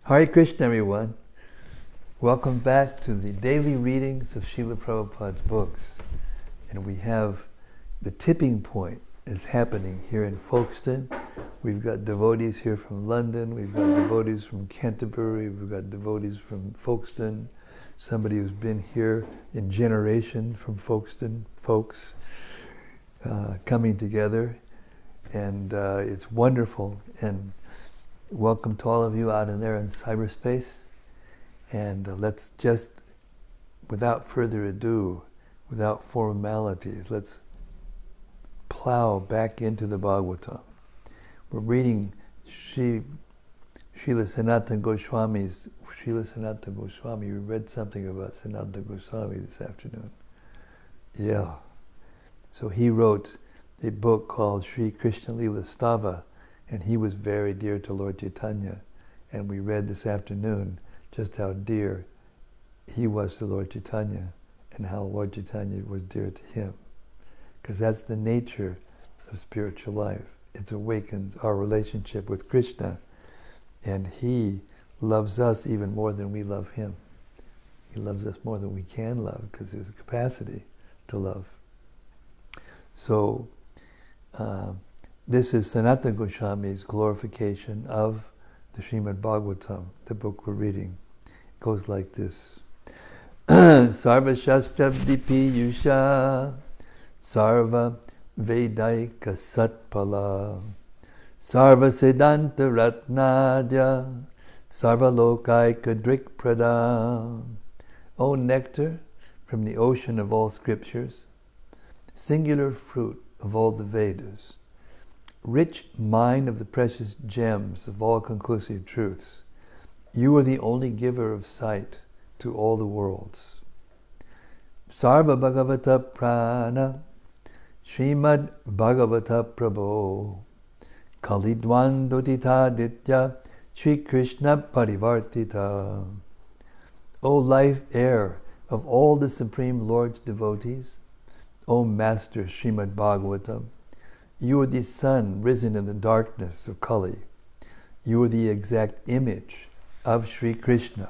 Hare Krishna, everyone. Welcome back to the daily readings of Srila Prabhupada's books. And we have the tipping point is happening here in Folkestone. We've got devotees here from London. We've got devotees from Canterbury. We've got devotees from Folkestone. Somebody who's been here in generation from Folkestone, folks coming together. And it's wonderful. And welcome to all of you out in there in cyberspace. And let's just, without further ado, without formalities, let's plow back into the Bhagavatam. We're reading Srila Sanatana Goswami's, we read something about Sanatana Goswami this afternoon. Yeah. So he wrote a book called Sri Krishna Lila Stava, and he was very dear to Lord Chaitanya. And we read this afternoon just how dear he was to Lord Chaitanya and how Lord Chaitanya was dear to him. Because that's the nature of spiritual life. It awakens our relationship with Krishna, and he loves us even more than we love him. He loves us more than we can love because there's a capacity to love. So this is Sanatana Goswami's glorification of the Srimad-Bhagavatam, the book we're reading. It goes like this. Sarva Shastabdipi Yusha Sarva Vedaika Satpala Sarva Siddhanta Ratnadya Sarva Lokaika Drikprada. O nectar from the ocean of all scriptures, singular fruit of all the Vedas, rich mine of the precious gems of all conclusive truths, you are the only giver of sight to all the worlds. Sarva Bhagavata Prana Srimad Bhagavata Prabho Kalidwandodita Ditya Sri Krishna Parivartita. O life air of all the Supreme Lord's devotees, O Master Srimad Bhagavatam, you are the sun risen in the darkness of Kali. You are the exact image of Sri Krishna.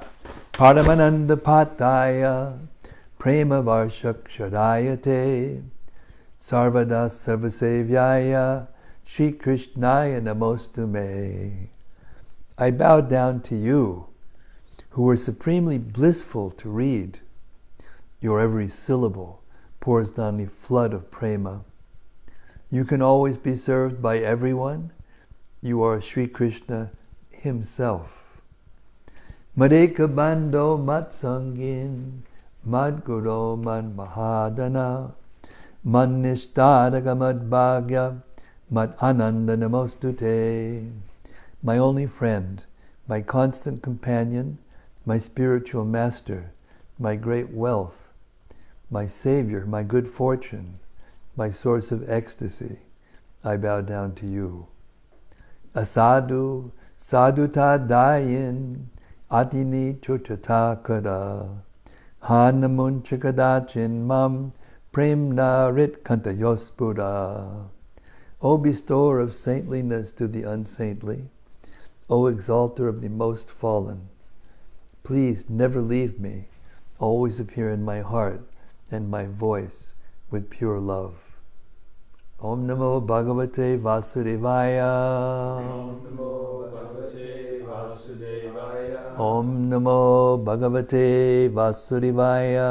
Paramananda Pataya Prema Varshakshadayate Sarvada Sarvasevyaya Sri Krishnaya Namostume. I bow down to you, who are supremely blissful to read. Your every syllable pours down a flood of prema. You can always be served by everyone. You are Sri Krishna himself. Madeka Bando Matsangin Madguru Man Mahadana Man Nishtadaka Mad Bhagya Mad Ananda Namostute. My only friend, my constant companion, my spiritual master, my great wealth, my savior, my good fortune, my source of ecstasy, I bow down to you. Asadu saduta dayin atini chutata kada hanamun chikadachin mam premna rit kantayospura. O bestower of saintliness to the unsaintly, O exalter of the most fallen, please never leave me, always appear in my heart and my voice with pure love. Om Namo Bhagavate Vasudevaya. Om Namo Bhagavate Vasudevaya. Om Namo Bhagavate Vasudevaya.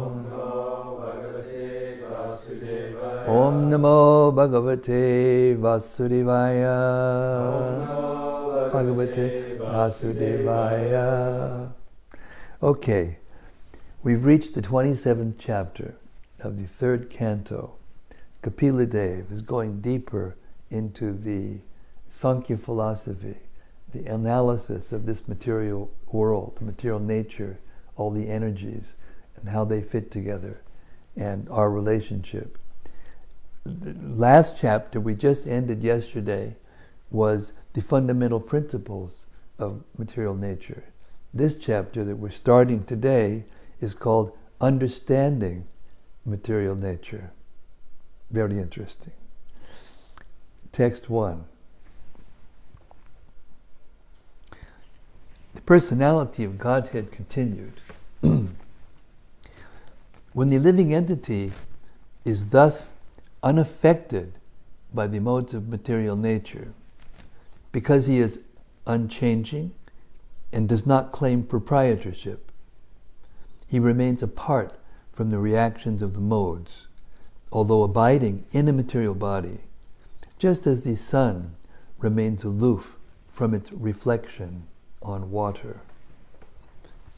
Om Namo Bhagavate Vasudevaya. Om Namo Bhagavate Vasudevaya. Om Namo Bhagavate Vasudevaya. Okay, we've reached the 27th chapter of the third canto. Kapila Dev is going deeper into the Sankhya philosophy, the analysis of this material world, the material nature, all the energies, and how they fit together, and our relationship. The last chapter we just ended yesterday was the fundamental principles of material nature. This chapter that we're starting today is called Understanding Material Nature. Very interesting. Text 1. personality of Godhead continued. When the living entity is thus unaffected by the modes of material nature, because he is unchanging and does not claim proprietorship, he remains apart from the reactions of the modes, although abiding in a material body, just as the sun remains aloof from its reflection on water.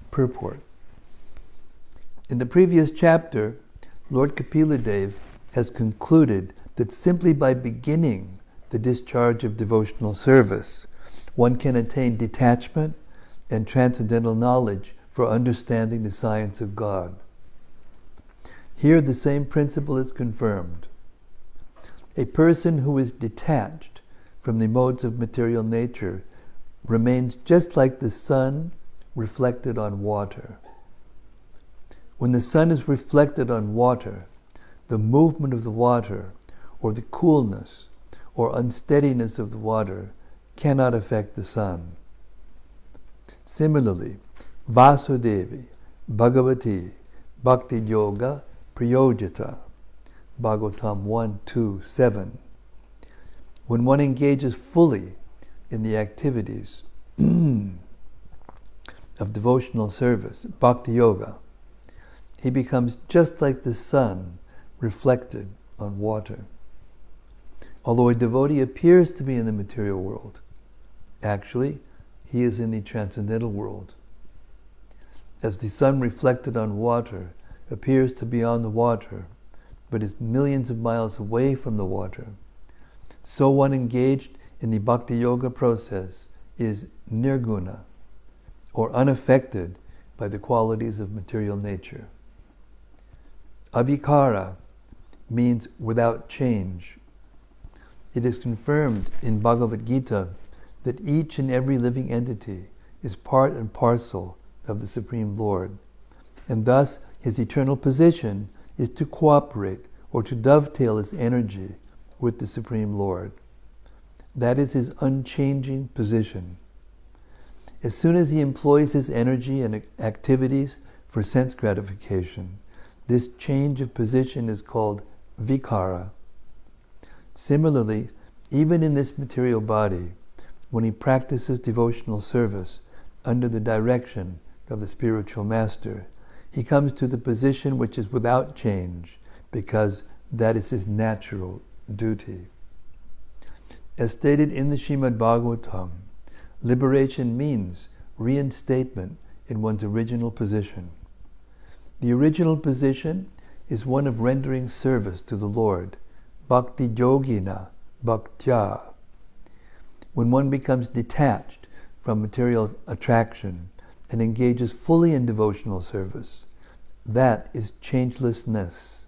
Purport. In the previous chapter, Lord Kapila has concluded that simply by beginning the discharge of devotional service, one can attain detachment and transcendental knowledge for understanding the science of God. Here the same principle is confirmed. A person who is detached from the modes of material nature remains just like the sun reflected on water. When the sun is reflected on water, the movement of the water, or the coolness or unsteadiness of the water, cannot affect the sun. Similarly, Vasudevi, Bhagavati, Bhakti Yoga, Priyojita, Bhagavatam 1:2-7. When one engages fully in the activities of devotional service, Bhakti Yoga, he becomes just like the sun reflected on water. Although a devotee appears to be in the material world, actually, he is in the transcendental world. As the sun reflected on water appears to be on the water, but is millions of miles away from the water, so one engaged in the Bhakti Yoga process is nirguna, or unaffected by the qualities of material nature. Avikara means without change. It is confirmed in Bhagavad Gita that each and every living entity is part and parcel of the Supreme Lord, and thus his eternal position is to cooperate or to dovetail his energy with the Supreme Lord. That is his unchanging position. As soon as he employs his energy and activities for sense gratification, this change of position is called vikara. Similarly, even in this material body, when he practices devotional service under the direction of the spiritual master, he comes to the position which is without change, because that is his natural duty. As stated in the Srimad-Bhagavatam, liberation means reinstatement in one's original position. The original position is one of rendering service to the Lord, bhakti yogina, bhaktya. When one becomes detached from material attraction and engages fully in devotional service, that is changelessness.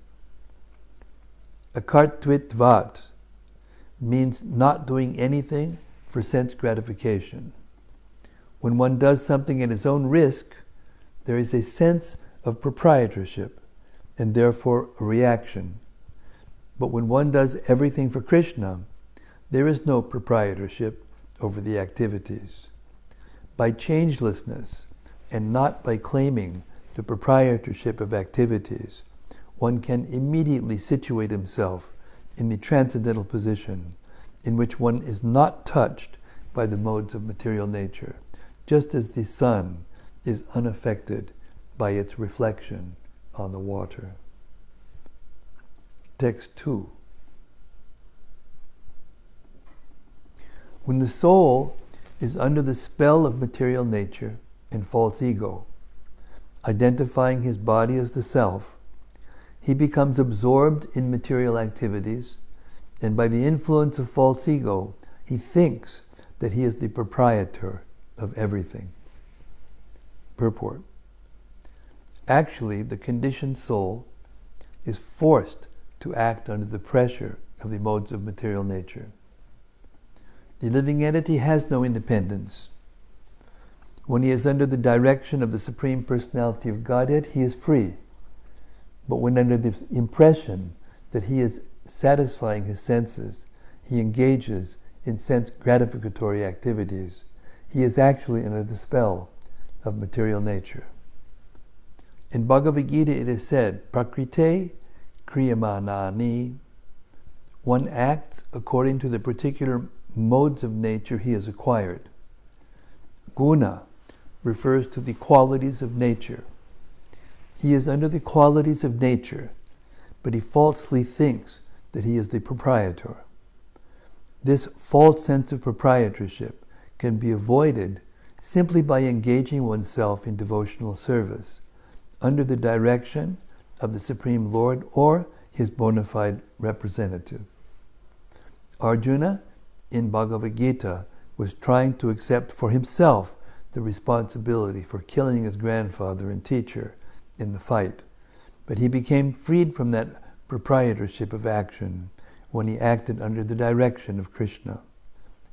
Akartvitvat means not doing anything for sense gratification. When one does something at his own risk, there is a sense of proprietorship and therefore a reaction. But when one does everything for Krishna, there is no proprietorship over the activities. By changelessness, and not by claiming the proprietorship of activities, one can immediately situate himself in the transcendental position in which one is not touched by the modes of material nature, just as the sun is unaffected by its reflection on the water. Text 2. When the soul is under the spell of material nature and false ego, identifying his body as the self, he becomes absorbed in material activities, and by the influence of false ego, he thinks that he is the proprietor of everything. Purport. Actually, the conditioned soul is forced to act under the pressure of the modes of material nature. The living entity has no independence. When he is under the direction of the Supreme Personality of Godhead, he is free. But when under the impression that he is satisfying his senses, he engages in sense gratificatory activities, he is actually under the spell of material nature. In Bhagavad Gita it is said, Prakrite kriyamanani. One acts according to the particular modes of nature he has acquired. Guna refers to the qualities of nature. He is under the qualities of nature, but he falsely thinks that he is the proprietor. This false sense of proprietorship can be avoided simply by engaging oneself in devotional service under the direction of the Supreme Lord or his bona fide representative. Arjuna, in Bhagavad Gita, was trying to accept for himself the responsibility for killing his grandfather and teacher in the fight, but he became freed from that proprietorship of action when he acted under the direction of Krishna.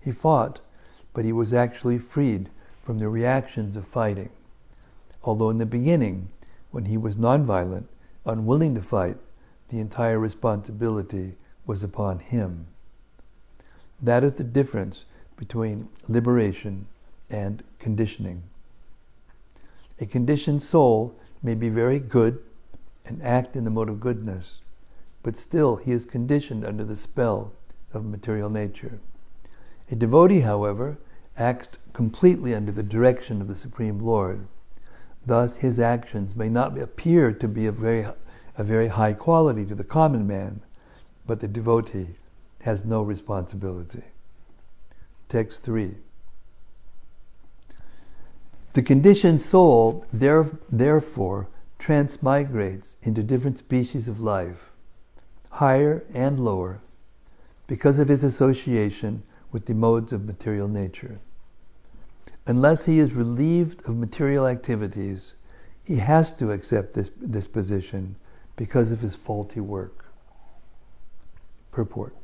He fought, but he was actually freed from the reactions of fighting. Although in the beginning, when he was nonviolent, unwilling to fight, the entire responsibility was upon him. That is the difference between liberation and conditioning. A conditioned soul may be very good and act in the mode of goodness, but still he is conditioned under the spell of material nature. A devotee, however, acts completely under the direction of the Supreme Lord. Thus his actions may not appear to be of a very high quality to the common man, but the devotee has no responsibility. Text 3. The conditioned soul therefore transmigrates into different species of life, higher and lower, because of his association with the modes of material nature. Unless he is relieved of material activities, he has to accept this position because of his faulty work. Purport.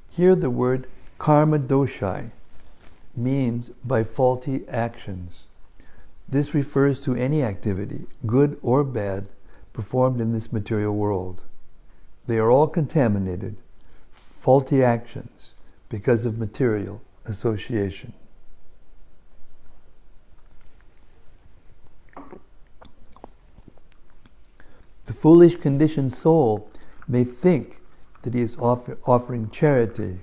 Here the word karma doshai means by faulty actions. This refers to any activity, good or bad, performed in this material world. They are all contaminated, faulty actions, because of material association. The foolish conditioned soul may think that he is offering charity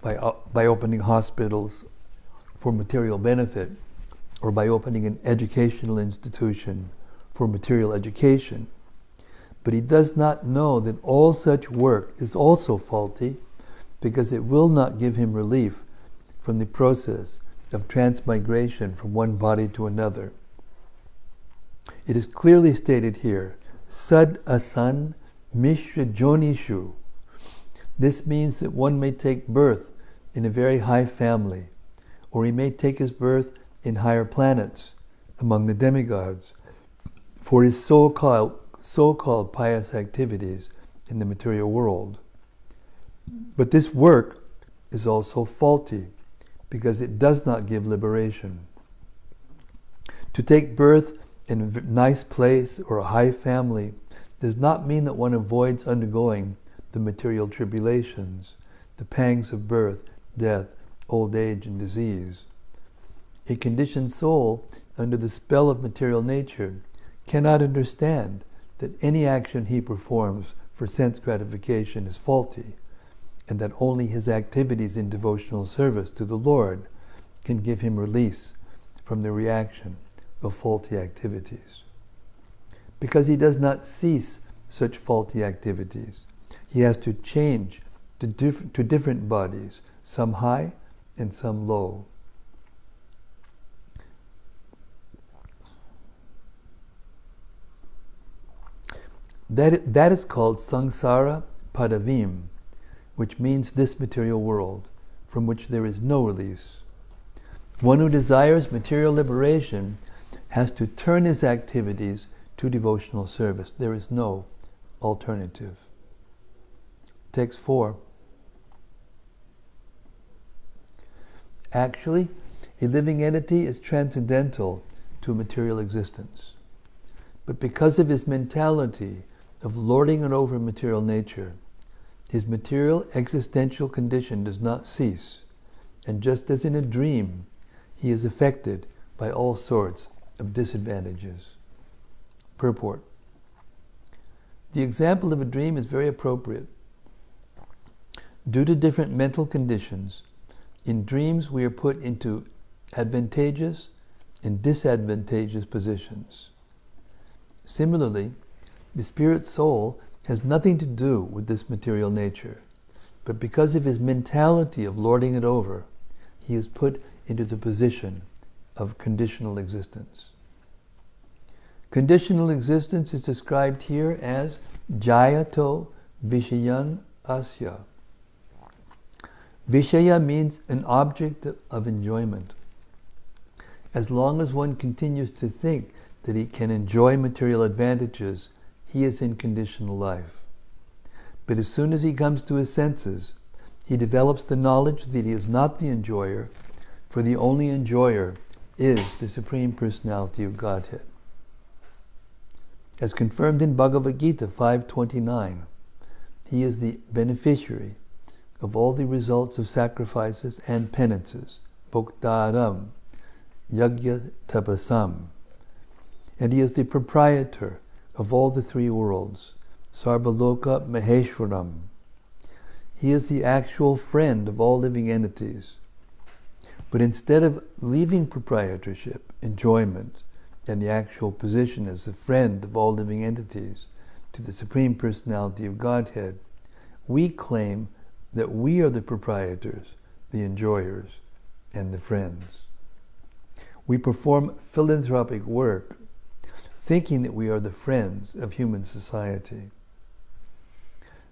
by opening hospitals for material benefit, or by opening an educational institution for material education. But he does not know that all such work is also faulty, because it will not give him relief from the process of transmigration from one body to another. It is clearly stated here, Sad asan mishra jonishu. This means that one may take birth in a very high family, or he may take his birth in higher planets among the demigods for his so-called pious activities in the material world. But this work is also faulty because it does not give liberation. To take birth in a nice place or a high family does not mean that one avoids undergoing the material tribulations, the pangs of birth, death, old age, and disease. A conditioned soul under the spell of material nature cannot understand that any action he performs for sense gratification is faulty, and that only his activities in devotional service to the Lord can give him release from the reaction of faulty activities. Because he does not cease such faulty activities, he has to change to different bodies, some high and some low. That is called samsara padavim, which means this material world, from which there is no release. One who desires material liberation has to turn his activities to devotional service. There is no alternative. Text 4. Actually, a living entity is transcendental to material existence. But because of his mentality of lording it over material nature, his material existential condition does not cease, and just as in a dream, he is affected by all sorts of disadvantages. Purport. The example of a dream is very appropriate. Due to different mental conditions, in dreams we are put into advantageous and disadvantageous positions. Similarly, the spirit soul has nothing to do with this material nature, but because of his mentality of lording it over, he is put into the position of conditional existence. Conditional existence is described here as Jayato Vishayan Asya. Vishaya means an object of enjoyment. As long as one continues to think that he can enjoy material advantages, he is in conditional life. But as soon as he comes to his senses, he develops the knowledge that he is not the enjoyer, for the only enjoyer is the Supreme Personality of Godhead. As confirmed in Bhagavad Gita 5.29, he is the beneficiary of all the results of sacrifices and penances, bhoktaram, yajna tapasam, and he is the proprietor of all the three worlds, sarvaloka maheshwaram. He is the actual friend of all living entities. But instead of leaving proprietorship, enjoyment, and the actual position as the friend of all living entities to the Supreme Personality of Godhead, we claim that we are the proprietors, the enjoyers, and the friends. We perform philanthropic work, thinking that we are the friends of human society.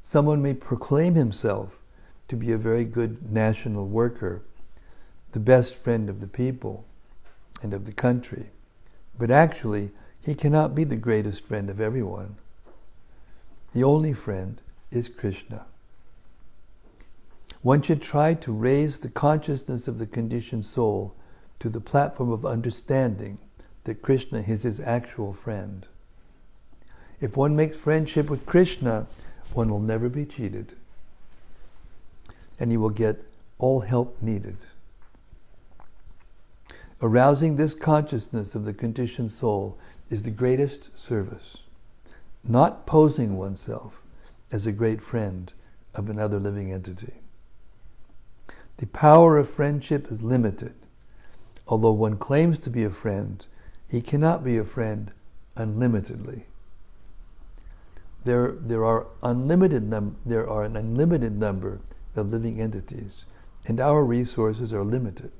Someone may proclaim himself to be a very good national worker, the best friend of the people and of the country, but actually he cannot be the greatest friend of everyone. The only friend is Krishna. One should try to raise the consciousness of the conditioned soul to the platform of understanding that Krishna is his actual friend. If one makes friendship with Krishna, one will never be cheated, and he will get all help needed. Arousing this consciousness of the conditioned soul is the greatest service, not posing oneself as a great friend of another living entity. The power of friendship is limited. Although one claims to be a friend, he cannot be a friend unlimitedly. There are an unlimited number of living entities, and our resources are limited.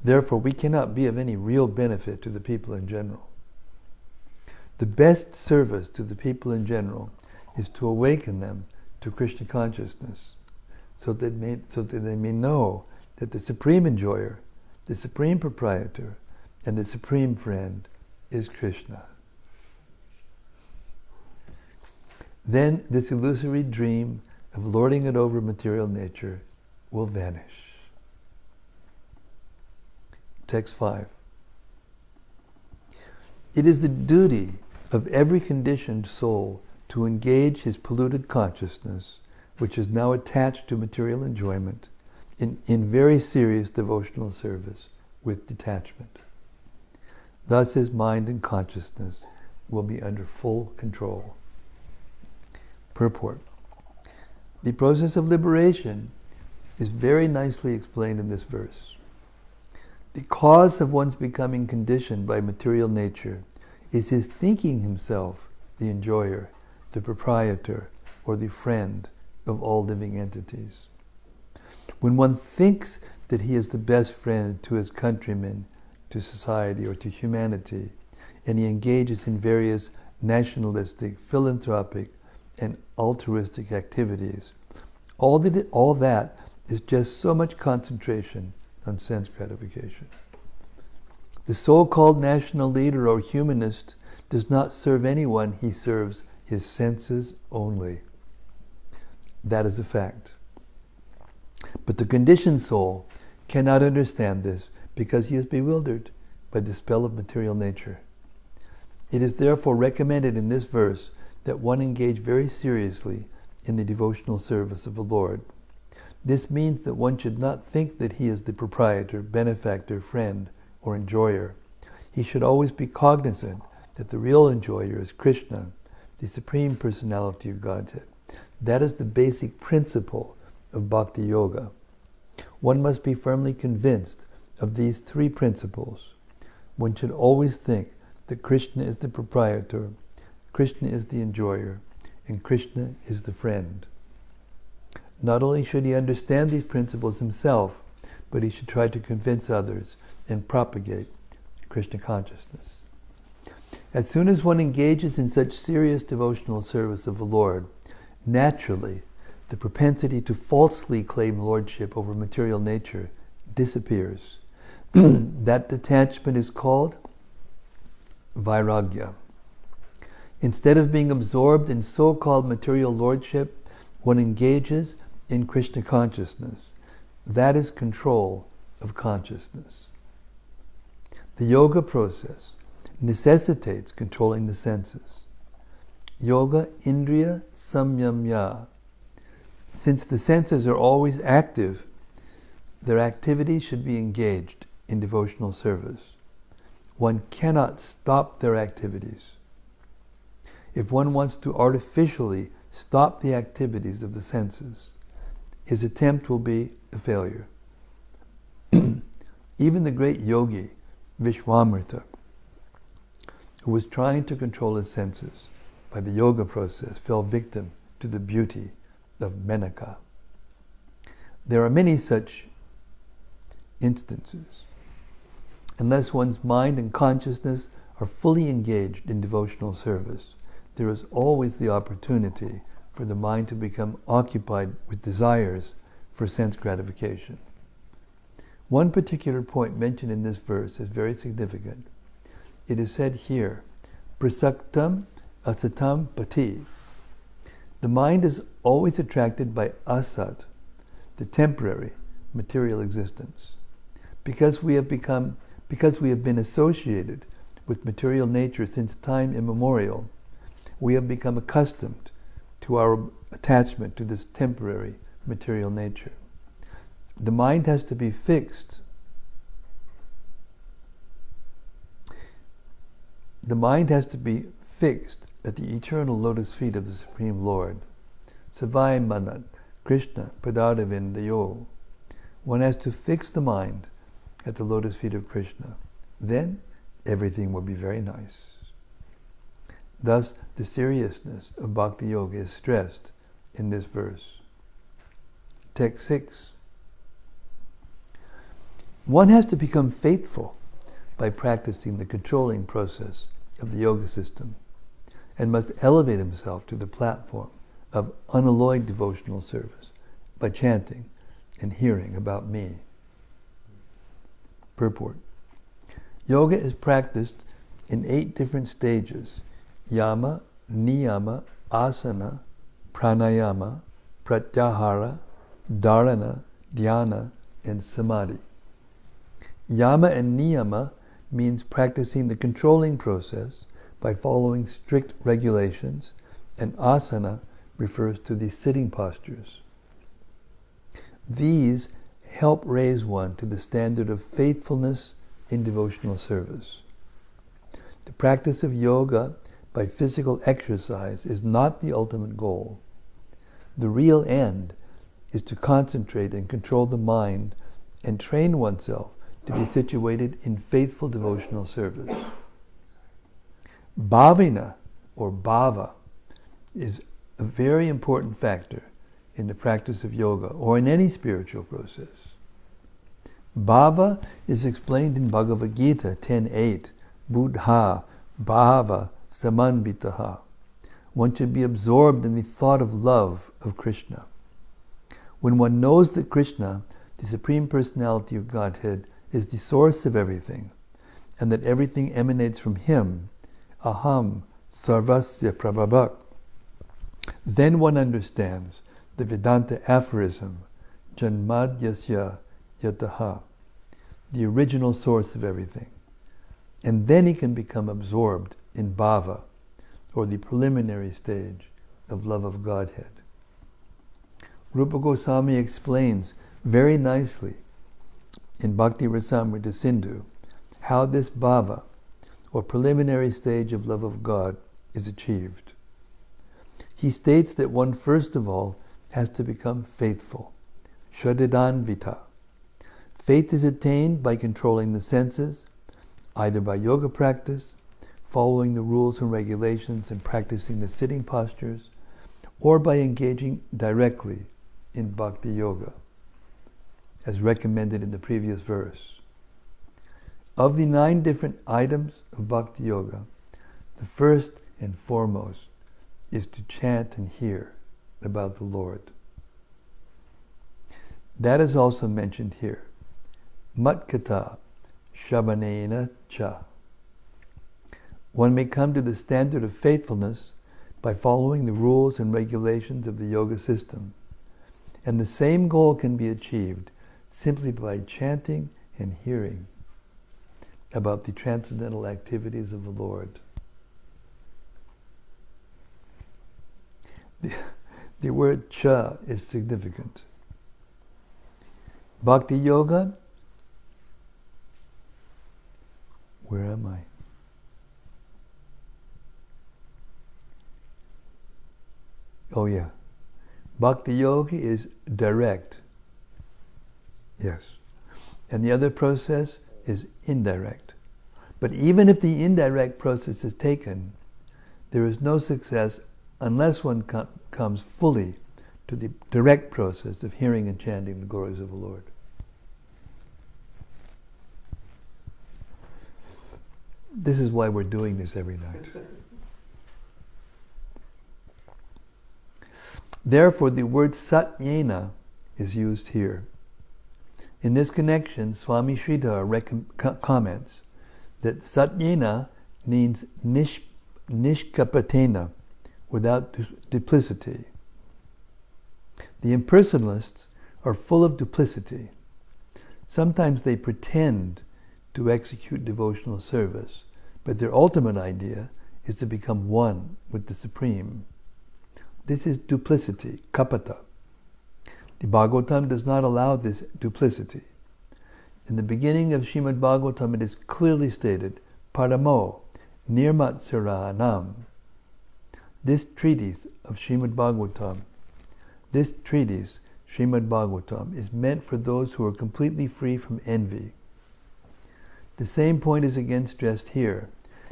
Therefore, we cannot be of any real benefit to the people in general. The best service to the people in general is to awaken them to Krishna consciousness, so that they may know that the supreme enjoyer, the supreme proprietor, and the supreme friend is Krishna. Then this illusory dream of lording it over material nature will vanish. Text 5. It is the duty of every conditioned soul to engage his polluted consciousness, which is now attached to material enjoyment, in very serious devotional service with detachment. Thus his mind and consciousness will be under full control. Purport. The process of liberation is very nicely explained in this verse. The cause of one's becoming conditioned by material nature is his thinking himself the enjoyer, the proprietor, or the friend of all living entities. When one thinks that he is the best friend to his countrymen, to society, or to humanity, and he engages in various nationalistic, philanthropic, and altruistic activities, all that is just so much concentration on sense gratification. The so-called national leader or humanist does not serve anyone, he serves his senses only. That is a fact. But the conditioned soul cannot understand this because he is bewildered by the spell of material nature. It is therefore recommended in this verse that one engage very seriously in the devotional service of the Lord. This means that one should not think that he is the proprietor, benefactor, friend, or enjoyer, he should always be cognizant that the real enjoyer is Krishna, the Supreme Personality of Godhead. That is the basic principle of Bhakti Yoga. One must be firmly convinced of these three principles. One should always think that Krishna is the proprietor, Krishna is the enjoyer, and Krishna is the friend. Not only should he understand these principles himself, but he should try to convince others and propagate Krishna consciousness. As soon as one engages in such serious devotional service of the Lord, naturally, the propensity to falsely claim lordship over material nature disappears. That detachment is called vairagya. Instead of being absorbed in so-called material lordship, one engages in Krishna consciousness. That is control of consciousness. The yoga process necessitates controlling the senses. Yoga indriya samyamya. Since the senses are always active, their activities should be engaged in devotional service. One cannot stop their activities. If one wants to artificially stop the activities of the senses, his attempt will be a failure. Even the great yogi, Vishwamrita, who was trying to control his senses by the yoga process, fell victim to the beauty of Menaka. There are many such instances. Unless one's mind and consciousness are fully engaged in devotional service, there is always the opportunity for the mind to become occupied with desires for sense gratification. One particular point mentioned in this verse is very significant. It is said here, prasaktam asatam pati. The mind is always attracted by asat, the temporary material existence. Because we have been associated with material nature since time immemorial, we have become accustomed to our attachment to this temporary material nature. The mind has to be fixed. The mind has to be fixed at the eternal lotus feet of the Supreme Lord. Savai Manat, Krishna, Padadavindayo. One has to fix the mind at the lotus feet of Krishna. Then everything will be very nice. Thus, the seriousness of Bhakti Yoga is stressed in this verse. Text 6. One has to become faithful by practicing the controlling process of the yoga system and must elevate himself to the platform of unalloyed devotional service by chanting and hearing about me. Purport. Yoga is practiced in 8 different stages: yama, niyama, asana, pranayama, pratyahara, dharana, dhyana, and samadhi. Yama and niyama means practicing the controlling process by following strict regulations, and asana refers to the sitting postures. These help raise one to the standard of faithfulness in devotional service. The practice of yoga by physical exercise is not the ultimate goal. The real end is to concentrate and control the mind and train oneself to be situated in faithful devotional service. Bhavina, or bhava, is a very important factor in the practice of yoga or in any spiritual process. Bhava is explained in Bhagavad Gita 10.8, Buddha bhava samanvitaha. One should be absorbed in the thought of love of Krishna. When one knows that Krishna, the Supreme Personality of Godhead, is the source of everything, and that everything emanates from Him, aham sarvasya prabhabhak, then one understands the Vedanta aphorism, janmadyasya yataha, the original source of everything. And then he can become absorbed in bhava, or the preliminary stage of love of Godhead. Rupa Goswami explains very nicely in Bhakti Rasamrita Sindhu how this bhava, or preliminary stage of love of God, is achieved. He states that one first of all has to become faithful, shraddhanvita. Faith is attained by controlling the senses, either by yoga practice, following the rules and regulations and practicing the sitting postures, or by engaging directly in bhakti yoga, as recommended in the previous verse. Of the 9 different items of bhakti yoga, the first and foremost is to chant and hear about the Lord. That is also mentioned here. Matkata Shabanena Cha. One may come to the standard of faithfulness by following the rules and regulations of the yoga system. And the same goal can be achieved simply by chanting and hearing about the transcendental activities of the Lord. The word cha is significant. Bhakti yoga, where am I? Oh yeah. Bhakti yoga is direct. Yes. And the other process is indirect. But even if the indirect process is taken, there is no success unless one comes fully to the direct process of hearing and chanting the glories of the Lord. This is why we're doing this every night. Therefore, the word satyena is used here. In this connection, Swami Sridhar comments that satyena means nishkapatena, without duplicity. The impersonalists are full of duplicity. Sometimes they pretend to execute devotional service, but their ultimate idea is to become one with the Supreme. This is duplicity, kapata. The Bhagavatam does not allow this duplicity. In the beginning of Srimad-Bhagavatam, it is clearly stated, Paramo Nirmatsaranam. This treatise, Srimad-Bhagavatam, is meant for those who are completely free from envy. The same point is again stressed here.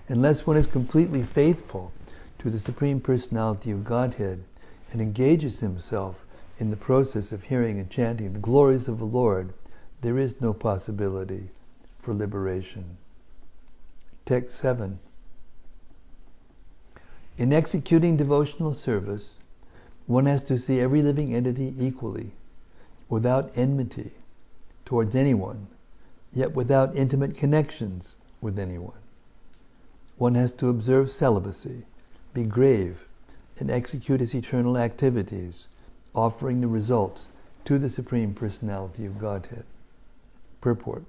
Unless one is completely faithful to the Supreme Personality of Godhead and engages himself in the process of hearing and chanting the glories of the Lord, there is no possibility for liberation. Text 7. In executing devotional service, one has to see every living entity equally, without enmity towards anyone, yet without intimate connections with anyone. One has to observe celibacy, be grave, and execute his eternal activities, offering the results to the Supreme Personality of Godhead. Purport.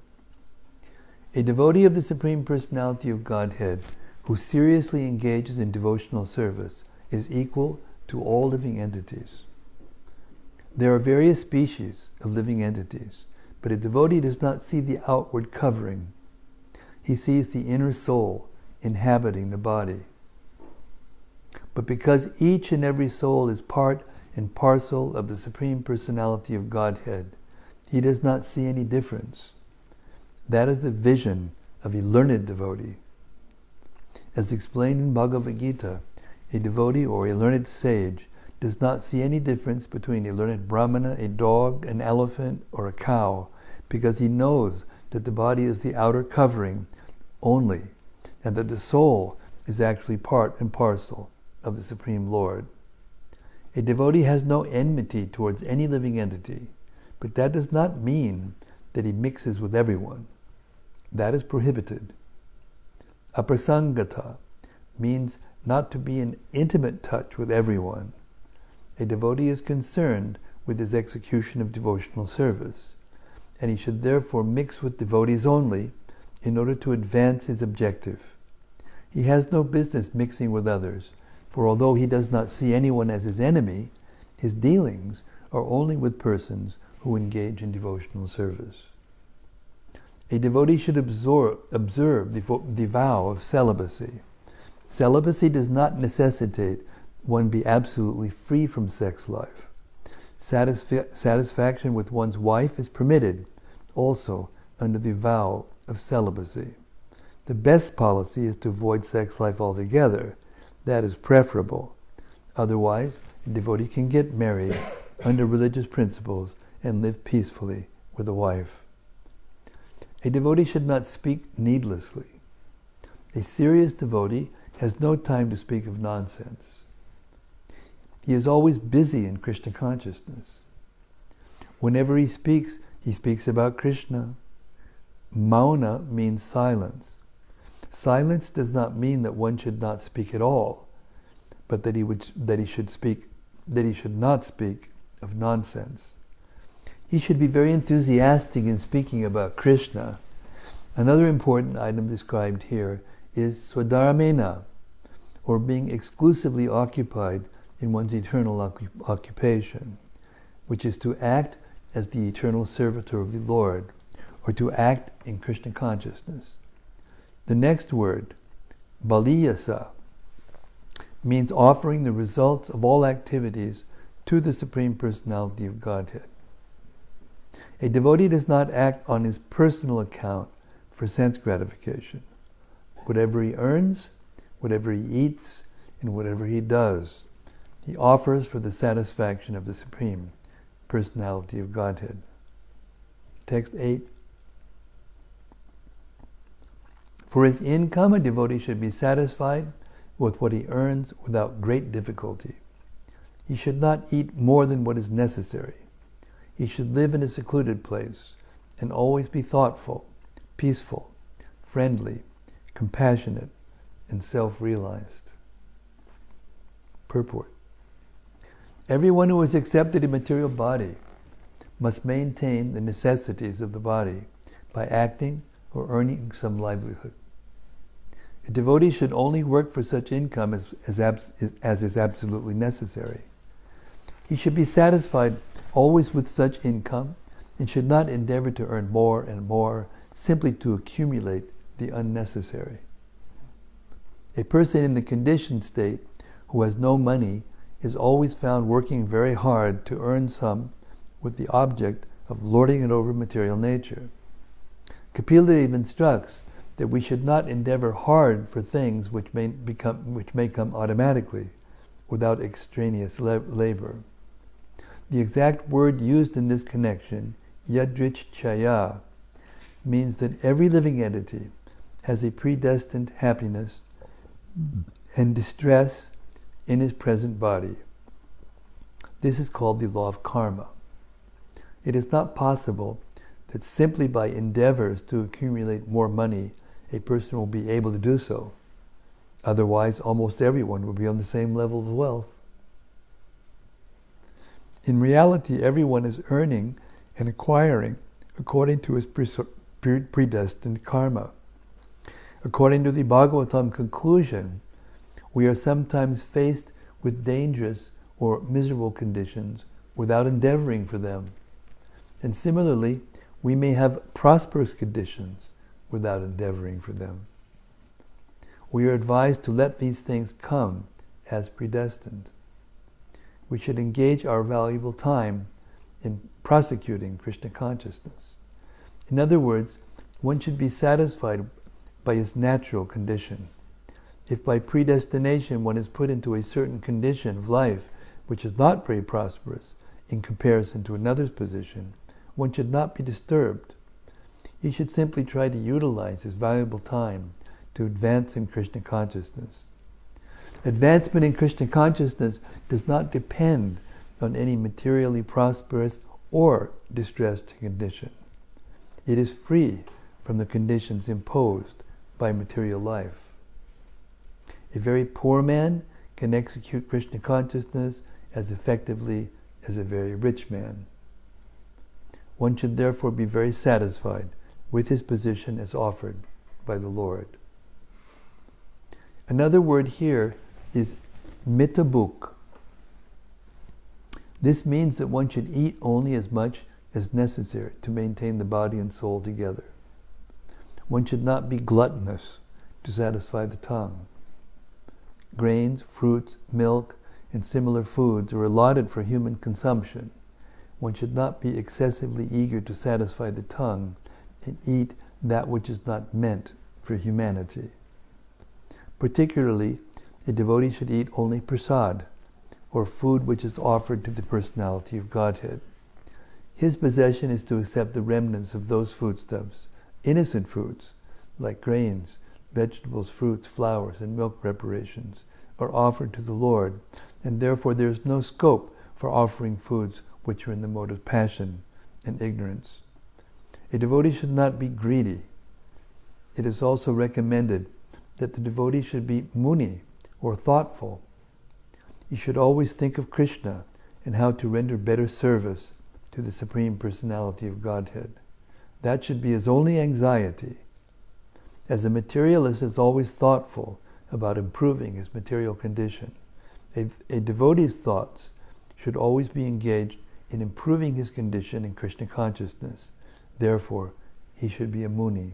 A devotee of the Supreme Personality of Godhead who seriously engages in devotional service is equal to all living entities. There are various species of living entities, but a devotee does not see the outward covering. He sees the inner soul inhabiting the body. But because each and every soul is part and parcel of the Supreme Personality of Godhead, he does not see any difference. That is the vision of a learned devotee. As explained in Bhagavad Gita, a devotee or a learned sage does not see any difference between a learned brahmana, a dog, an elephant, or a cow, because he knows that the body is the outer covering only, and that the soul is actually part and parcel of the Supreme Lord. A devotee has no enmity towards any living entity, but that does not mean that he mixes with everyone. That is prohibited. Aprasangata means not to be in intimate touch with everyone. A devotee is concerned with his execution of devotional service, and he should therefore mix with devotees only in order to advance his objective. He has no business mixing with others, for although he does not see anyone as his enemy, his dealings are only with persons who engage in devotional service. A devotee should observe the vow of celibacy. Celibacy does not necessitate one be absolutely free from sex life. Satisfaction with one's wife is permitted also under the vow of celibacy. The best policy is to avoid sex life altogether. That is preferable. Otherwise, a devotee can get married under religious principles and live peacefully with a wife. A devotee should not speak needlessly. A serious devotee has no time to speak of nonsense. He is always busy in Krishna consciousness. Whenever he speaks about Krishna. Mauna means silence. Silence does not mean that one should not speak at all, but that he should not speak of nonsense. He should be very enthusiastic in speaking about Krishna. Another important item described here is swadharamena, or being exclusively occupied in one's eternal occupation, which is to act as the eternal servitor of the Lord, or to act in Krishna consciousness. The next word, baliyasa, means offering the results of all activities to the Supreme Personality of Godhead. A devotee does not act on his personal account for sense gratification. Whatever he earns, whatever he eats, and whatever he does, he offers for the satisfaction of the Supreme Personality of Godhead. Text 8. For his income, a devotee should be satisfied with what he earns without great difficulty. He should not eat more than what is necessary. He should live in a secluded place and always be thoughtful, peaceful, friendly, compassionate, and self-realized. Purport. Everyone who is accepted in material body must maintain the necessities of the body by acting or earning some livelihood. A devotee should only work for such income as is absolutely necessary. He should be satisfied always with such income and should not endeavor to earn more and more simply to accumulate the unnecessary. A person in the conditioned state who has no money is always found working very hard to earn some with the object of lording it over material nature. Kapila instructs that we should not endeavor hard for things which may come automatically without extraneous labor. The exact word used in this connection, yadrich chaya, means that every living entity has a predestined happiness and distress in his present body. This is called the law of karma. It is not possible that simply by endeavors to accumulate more money, a person will be able to do so. Otherwise, almost everyone will be on the same level of wealth. In reality, everyone is earning and acquiring according to his predestined karma. According to the Bhagavatam conclusion, we are sometimes faced with dangerous or miserable conditions without endeavoring for them. And similarly, we may have prosperous conditions without endeavoring for them. We are advised to let these things come as predestined. We should engage our valuable time in prosecuting Krishna consciousness. In other words, one should be satisfied by his natural condition. If by predestination one is put into a certain condition of life which is not very prosperous in comparison to another's position, one should not be disturbed. He should simply try to utilize his valuable time to advance in Krishna consciousness. Advancement in Krishna consciousness does not depend on any materially prosperous or distressed condition. It is free from the conditions imposed by material life. A very poor man can execute Krishna consciousness as effectively as a very rich man. One should therefore be very satisfied with his position as offered by the Lord. Another word here is mitabuk. This means that one should eat only as much as necessary to maintain the body and soul together. One should not be gluttonous to satisfy the tongue. Grains, fruits, milk, and similar foods are allotted for human consumption. One should not be excessively eager to satisfy the tongue and eat that which is not meant for humanity. Particularly, a devotee should eat only prasad, or food which is offered to the personality of Godhead. His possession is to accept the remnants of those foodstuffs, innocent foods, like grains, vegetables, fruits, flowers, and milk preparations, are offered to the Lord, and therefore there is no scope for offering foods which are in the mode of passion and ignorance. A devotee should not be greedy. It is also recommended that the devotee should be muni, or thoughtful. He should always think of Krishna and how to render better service to the Supreme Personality of Godhead. That should be his only anxiety. As a materialist is always thoughtful about improving his material condition, a devotee's thoughts should always be engaged in improving his condition in Krishna consciousness. Therefore, he should be a muni.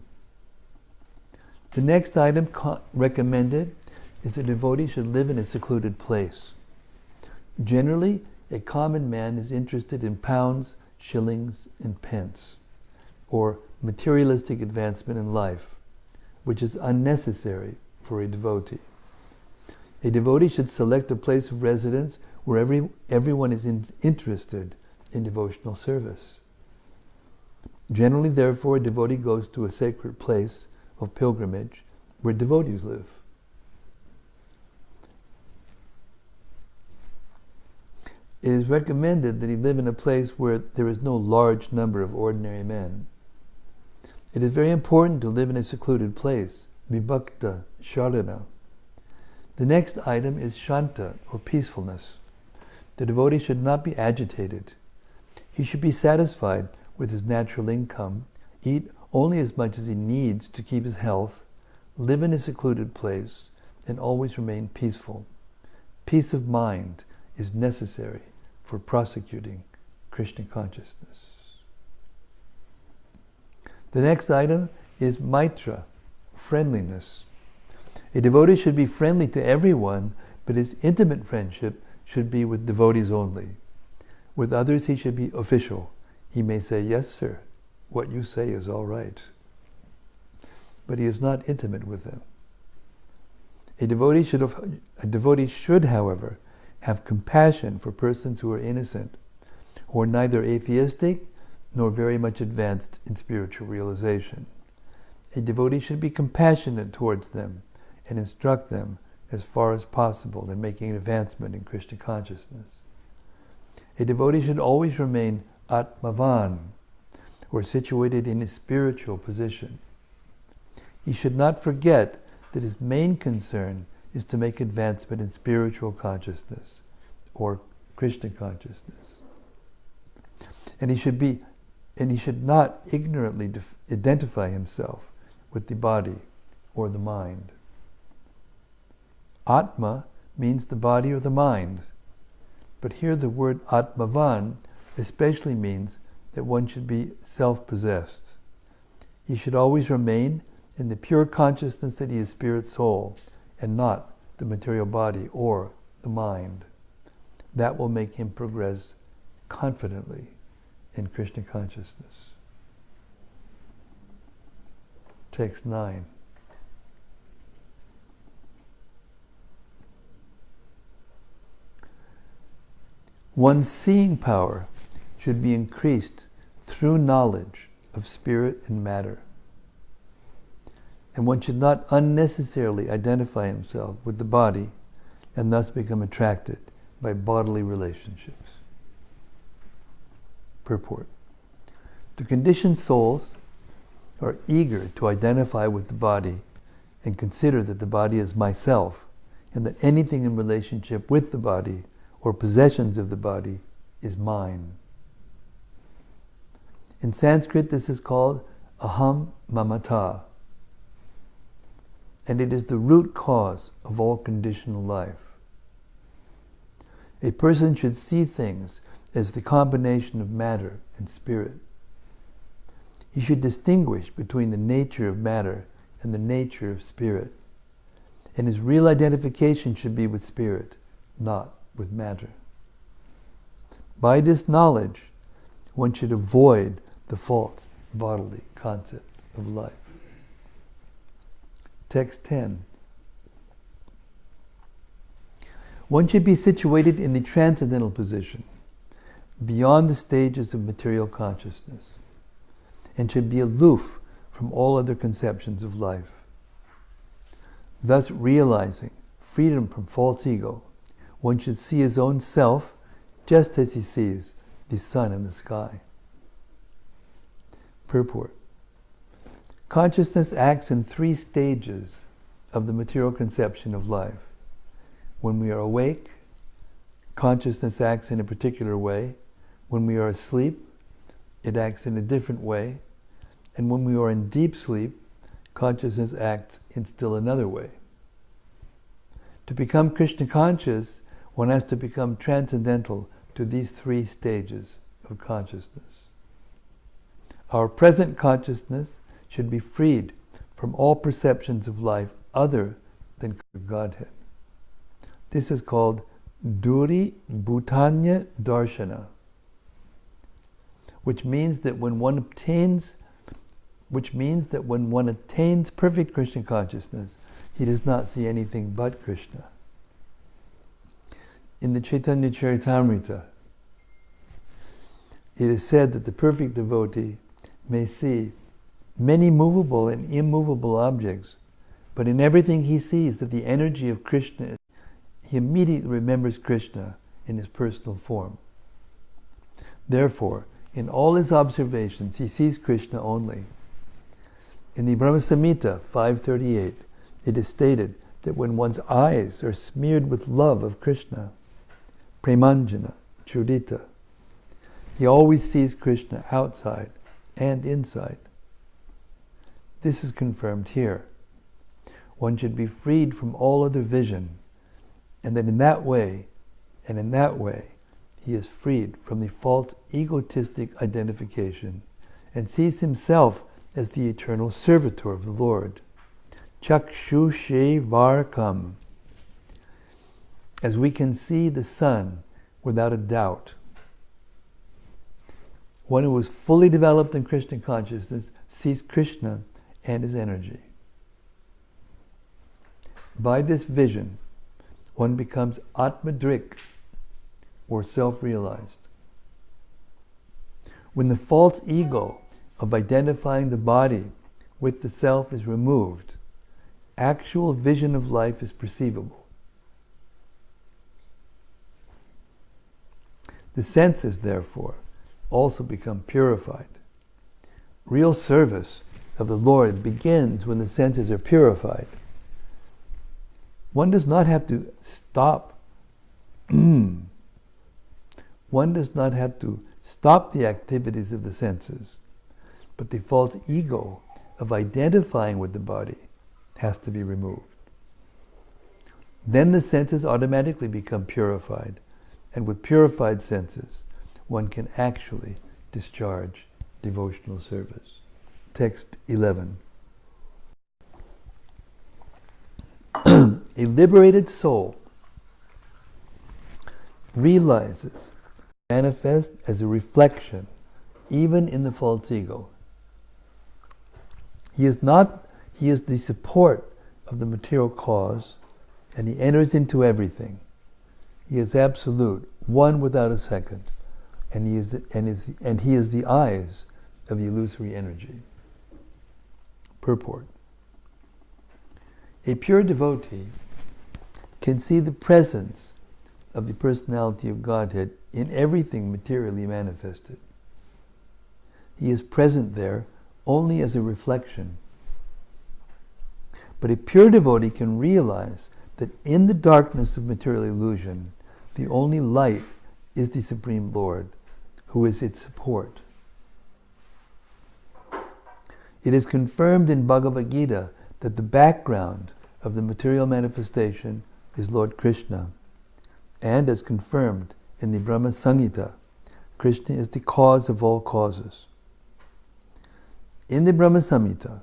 The next item recommended is that a devotee should live in a secluded place. Generally, a common man is interested in pounds, shillings, and pence, or materialistic advancement in life, which is unnecessary for a devotee. A devotee should select a place of residence where everyone is interested in devotional service. Generally, therefore, a devotee goes to a sacred place of pilgrimage where devotees live. It is recommended that he live in a place where there is no large number of ordinary men. It is very important to live in a secluded place, vibhakta sharana. The next item is shanta, or peacefulness. The devotee should not be agitated. He should be satisfied with his natural income, eat only as much as he needs to keep his health, live in a secluded place, and always remain peaceful. Peace of mind is necessary for prosecuting Krishna consciousness. The next item is maitra, friendliness. A devotee should be friendly to everyone, but his intimate friendship should be with devotees only. With others he should be official. He may say, "Yes, sir, what you say is all right." But he is not intimate with them. A devotee should, however, have compassion for persons who are innocent, who are neither atheistic nor very much advanced in spiritual realization. A devotee should be compassionate towards them and instruct them as far as possible in making an advancement in Krishna consciousness. A devotee should always remain atmavan, or situated in a spiritual position. He should not forget that his main concern is to make advancement in spiritual consciousness, or Krishna consciousness. And he should not ignorantly identify himself with the body or the mind. Atma means the body or the mind, but here the word atmavan especially means that one should be self-possessed. He should always remain in the pure consciousness that he is spirit soul and not the material body or the mind. That will make him progress confidently in Krishna consciousness. Text 9. One's seeing power should be increased through knowledge of spirit and matter. And one should not unnecessarily identify himself with the body and thus become attracted by bodily relationships. Purport. The conditioned souls are eager to identify with the body and consider that the body is myself, and that anything in relationship with the body or possessions of the body is mine. In Sanskrit, this is called aham mamata, and it is the root cause of all conditional life. A person should see things as the combination of matter and spirit. he should distinguish between the nature of matter and the nature of spirit. And his real identification should be with spirit, not with matter. By this knowledge, one should avoid the false bodily concept of life. Text 10. One should be situated in the transcendental position, beyond the stages of material consciousness, and should be aloof from all other conceptions of life. Thus realizing freedom from false ego, one should see his own self just as he sees the sun in the sky. Purport. Consciousness acts in 3 stages of the material conception of life. When we are awake, consciousness acts in a particular way. When we are asleep, it acts in a different way. And when we are in deep sleep, consciousness acts in still another way. To become Krishna conscious, one has to become transcendental to these 3 stages of consciousness. Our present consciousness should be freed from all perceptions of life other than Godhead. This is called Duri Bhutanya Darshana, which means that when one attains perfect Krishna consciousness, he does not see anything but Krishna. In the Chaitanya Charitamrita, it is said that the perfect devotee may see many movable and immovable objects, but in everything he sees that the energy of Krishna, he immediately remembers Krishna in his personal form. Therefore, in all his observations, he sees Krishna only. In the Brahma Samhita 538, it is stated that when one's eyes are smeared with love of Krishna, Premanjana, Chudita, he always sees Krishna outside and inside. This is confirmed here. One should be freed from all other vision, and that in that way, he is freed from the false egotistic identification and sees himself as the eternal servitor of the Lord. Chakshushe Varkam. As we can see the sun without a doubt. One who is fully developed in Krishna consciousness sees Krishna and his energy. By this vision, one becomes Atmadrik, or self-realized. When the false ego of identifying the body with the self is removed, actual vision of life is perceivable. The senses, therefore, also become purified. Real service of the Lord begins when the senses are purified. One does not have to stop the activities of the senses, but the false ego of identifying with the body has to be removed. Then the senses automatically become purified, and with purified senses, one can actually discharge devotional service. Text 11. A liberated soul realizes, manifest as a reflection, even in the false ego. He is the support of the material cause, and he enters into everything. He is absolute, one without a second, and he is the eyes of the illusory energy. Purport. A pure devotee can see the presence of the personality of Godhead in everything materially manifested. He is present there only as a reflection. But a pure devotee can realize that in the darkness of material illusion, the only light is the Supreme Lord, who is its support. It is confirmed in Bhagavad Gita that the background of the material manifestation is Lord Krishna, and as confirmed in the Brahma Samhita, Krishna is the cause of all causes. In the Brahma Samhita,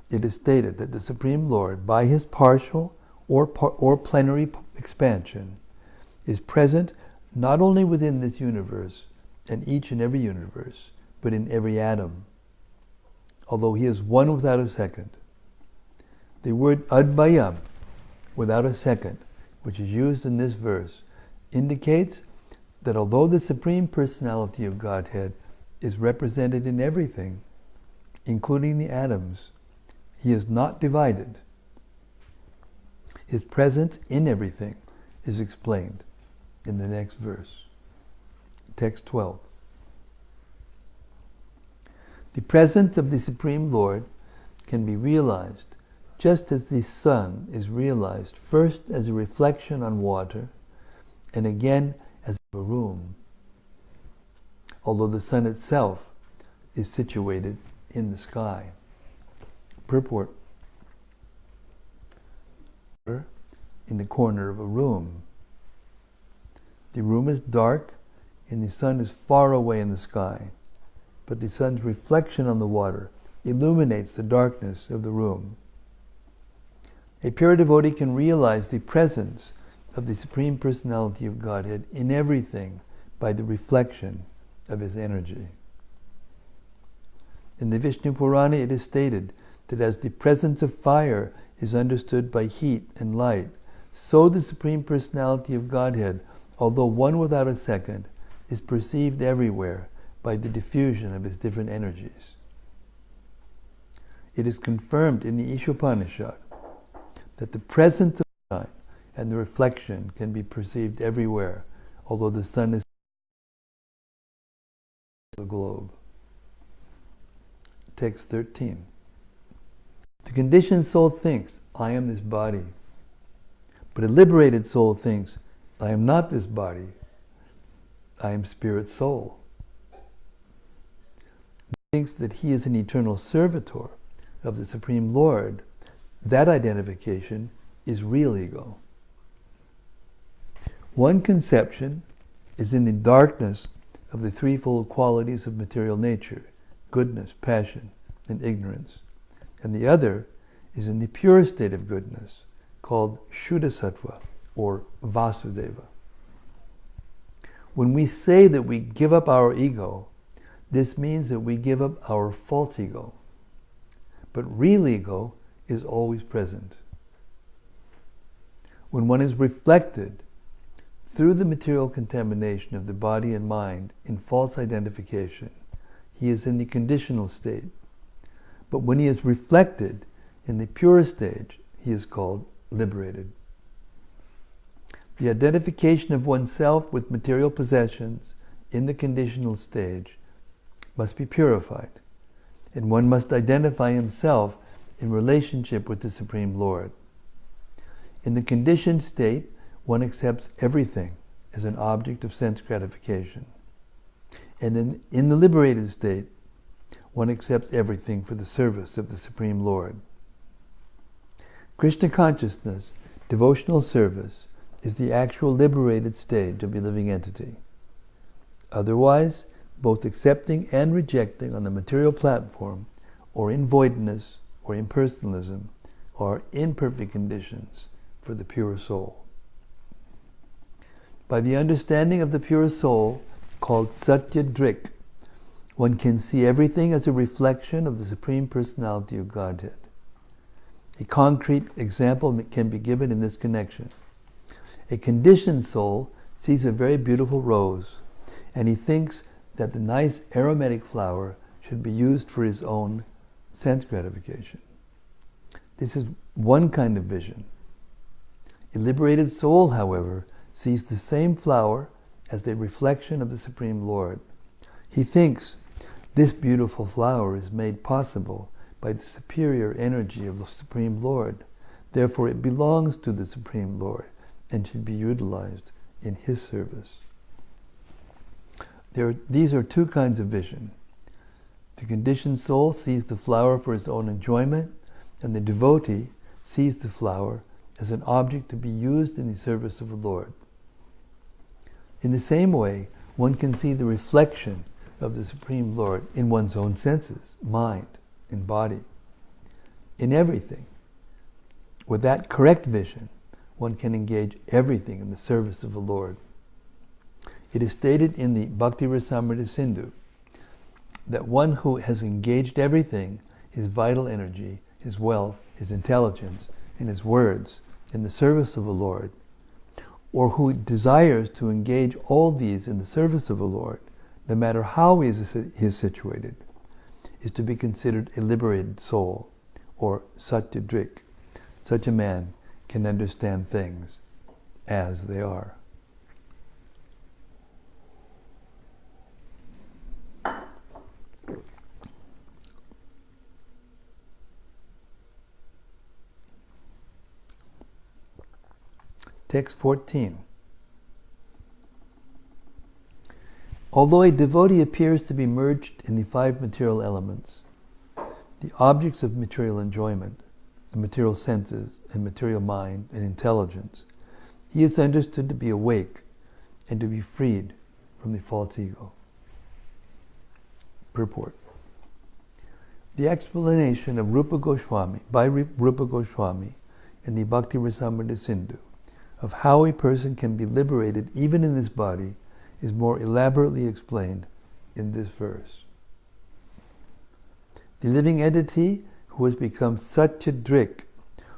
it is stated that the Supreme Lord, by his partial or plenary expansion, is present not only within this universe and each and every universe, but in every atom, although he is one without a second. The word adbayam, without a second, which is used in this verse, indicates that although the Supreme Personality of Godhead is represented in everything, including the atoms, he is not divided. His presence in everything is explained in the next verse, text 12. The presence of the Supreme Lord can be realized just as the sun is realized first as a reflection on water and again as a room, although the sun itself is situated in the sky. Purport: in the corner of a room. The room is dark and the sun is far away in the sky, but the sun's reflection on the water illuminates the darkness of the room. A pure devotee can realize the presence of the Supreme Personality of Godhead in everything by the reflection of his energy. In the Vishnu Purana it is stated that as the presence of fire is understood by heat and light, so the Supreme Personality of Godhead, although one without a second, is perceived everywhere by the diffusion of his different energies. It is confirmed in the Ishopanishad that the presence of the sun and the reflection can be perceived everywhere, although the sun is the globe. Text 13. The conditioned soul thinks, I am this body. But a liberated soul thinks, I am not this body. I am spirit soul. He thinks that he is an eternal servitor of the Supreme Lord. That identification is real ego. One conception is in the darkness of the threefold qualities of material nature, goodness, passion, and ignorance. And the other is in the pure state of goodness, called Shuddha Sattva, or Vasudeva. When we say that we give up our ego, this means that we give up our false ego. But real ego is always present. When one is reflected through the material contamination of the body and mind in false identification, he is in the conditional state. But when he is reflected in the pure stage, he is called liberated. The identification of oneself with material possessions in the conditional stage must be purified, and one must identify himself in relationship with the Supreme Lord. In the conditioned state, one accepts everything as an object of sense gratification. And in the liberated state, one accepts everything for the service of the Supreme Lord. Krishna consciousness, devotional service, is the actual liberated stage of a living entity. Otherwise, both accepting and rejecting on the material platform, or in voidness, or impersonalism, are imperfect conditions for the pure soul. By the understanding of the pure soul, called Satya Drik, one can see everything as a reflection of the Supreme Personality of Godhead. A concrete example can be given in this connection. A conditioned soul sees a very beautiful rose, and he thinks that the nice aromatic flower should be used for his own sense gratification. This is one kind of vision. A liberated soul, however, sees the same flower as a reflection of the Supreme Lord. He thinks this beautiful flower is made possible by the superior energy of the Supreme Lord. Therefore, it belongs to the Supreme Lord and should be utilized in his service. These are two kinds of vision. The conditioned soul sees the flower for his own enjoyment, and the devotee sees the flower as an object to be used in the service of the Lord. In the same way, one can see the reflection of the Supreme Lord in one's own senses, mind, in body, in everything. With that correct vision, one can engage everything in the service of the Lord. It is stated in the Bhakti Rasamrita Sindhu that one who has engaged everything, his vital energy, his wealth, his intelligence, and his words, in the service of the Lord, or who desires to engage all these in the service of the Lord, no matter how he is situated, is to be considered a liberated soul, or satyadrik. Such a man can understand things as they are. Text 14. Although a devotee appears to be merged in the five material elements, the objects of material enjoyment, the material senses and material mind and intelligence, he is understood to be awake and to be freed from the false ego. Purport. The explanation of Rupa Goswami, by Rupa Goswami in the Bhakti Rasamrita Sindhu, of how a person can be liberated even in this body is more elaborately explained in this verse. The living entity who has become Satyadrik,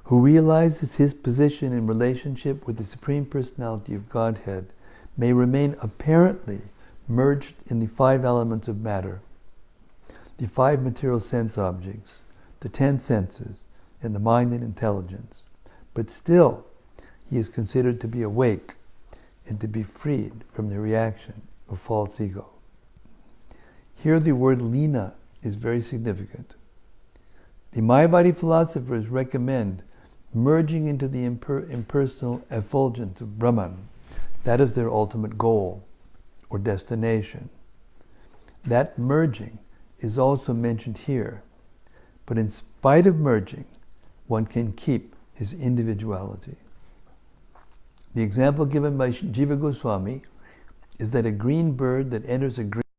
who realizes his position in relationship with the Supreme Personality of Godhead, may remain apparently merged in the five elements of matter, the five material sense objects, the 10 senses, and the mind and intelligence, but still he is considered to be awake and to be freed from the reaction of false ego. Here the word lina is very significant. The Mayavadi philosophers recommend merging into the impersonal effulgence of Brahman. That is their ultimate goal or destination. That merging is also mentioned here, but in spite of merging, one can keep his individuality. The example given by Jiva Goswami is that a green bird that enters a green